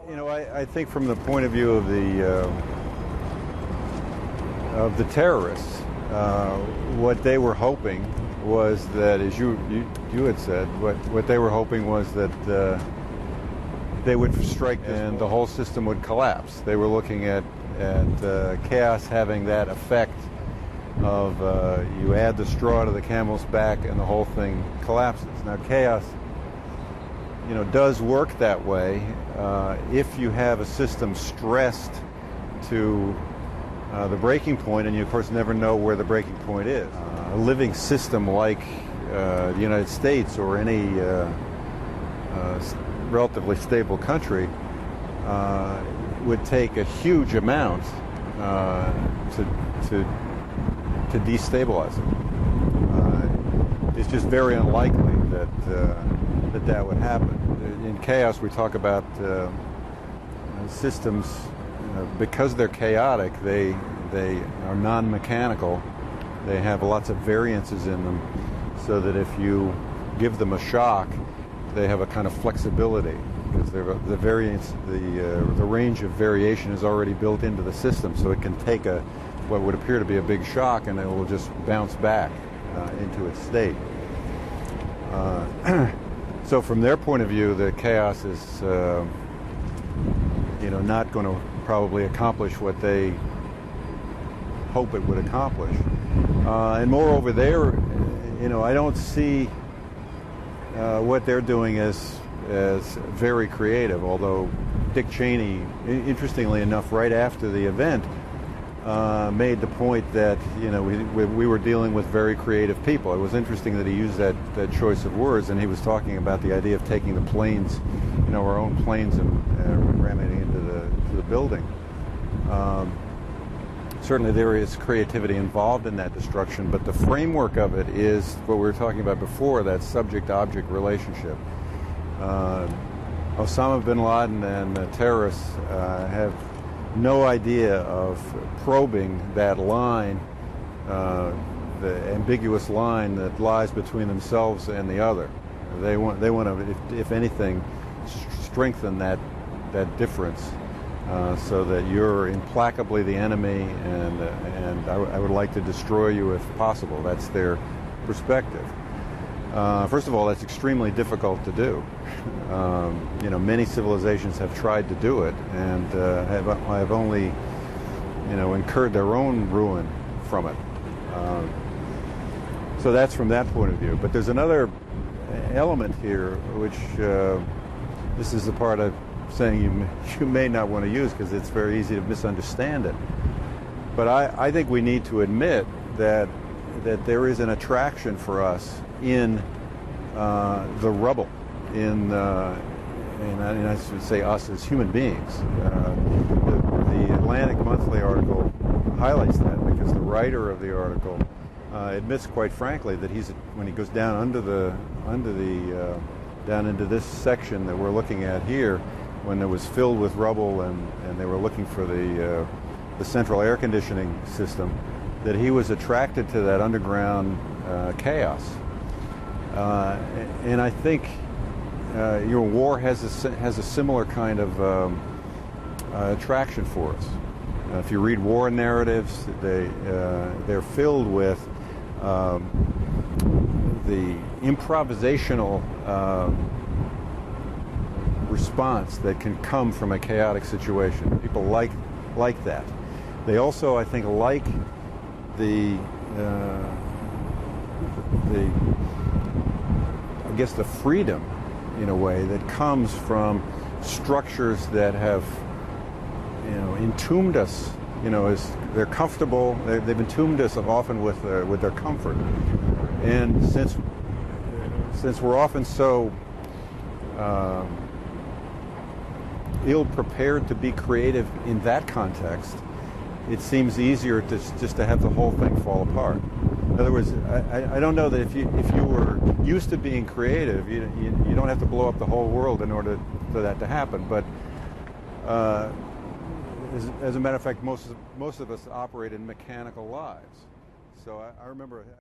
You know, I think from the point of view of the terrorists, what they were hoping was that, as you had said, what they were hoping was that they would strike and the whole system would collapse. They were looking at chaos having that effect of you add the straw to the camel's back and the whole thing collapses. Now, chaos, you know, does work that way if you have a system stressed to the breaking point, and you of course never know where the breaking point is. A living system like the United States or any relatively stable country would take a huge amount to destabilize it. It's just very unlikely that would happen. In chaos, we talk about systems, because they're chaotic, they are non-mechanical. They have lots of variances in them, so that if you give them a shock, they have a kind of flexibility, because the variance, the range of variation is already built into the system, so it can take what would appear to be a big shock, and it will just bounce back into its state. So from their point of view, the chaos is, not going to probably accomplish what they hope it would accomplish. And moreover, I don't see what they're doing as very creative. Although Dick Cheney, interestingly enough, right after the event, made the point that we were dealing with very creative people. It was interesting that he used that choice of words, and he was talking about the idea of taking the planes, our own planes, and ramming into the building. Certainly there is creativity involved in that destruction, but the framework of it is what we were talking about before, that subject-object relationship. Osama bin Laden and the terrorists have no idea of probing that line, the ambiguous line that lies between themselves and the other. They want to, if anything, strengthen that difference, so that you're implacably the enemy, and I would like to destroy you if possible. That's their perspective. First of all, that's extremely difficult to do. Many civilizations have tried to do it, and have only, incurred their own ruin from it. So that's from that point of view. But there's another element here, which this is the part I'm saying you may not want to use, because it's very easy to misunderstand it. But I think we need to admit that there is an attraction for us in the rubble, and I should say us as human beings. The Atlantic Monthly article highlights that, because the writer of the article admits quite frankly that when he goes down down into this section that we're looking at here, when it was filled with rubble and they were looking for the central air conditioning system, that he was attracted to that underground chaos. And I think your war has a similar kind of attraction for us. If you read war narratives, they're filled with the improvisational response that can come from a chaotic situation. People like that. They also, I think, like the freedom, in a way, that comes from structures that have, entombed us. As they're comfortable, they've entombed us often with their comfort. And since we're often so ill-prepared to be creative in that context, it seems easier just to have the whole thing fall apart. In other words, I don't know that if you were used to being creative, you don't have to blow up the whole world in order for that to happen. But as a matter of fact, most of us operate in mechanical lives. So I remember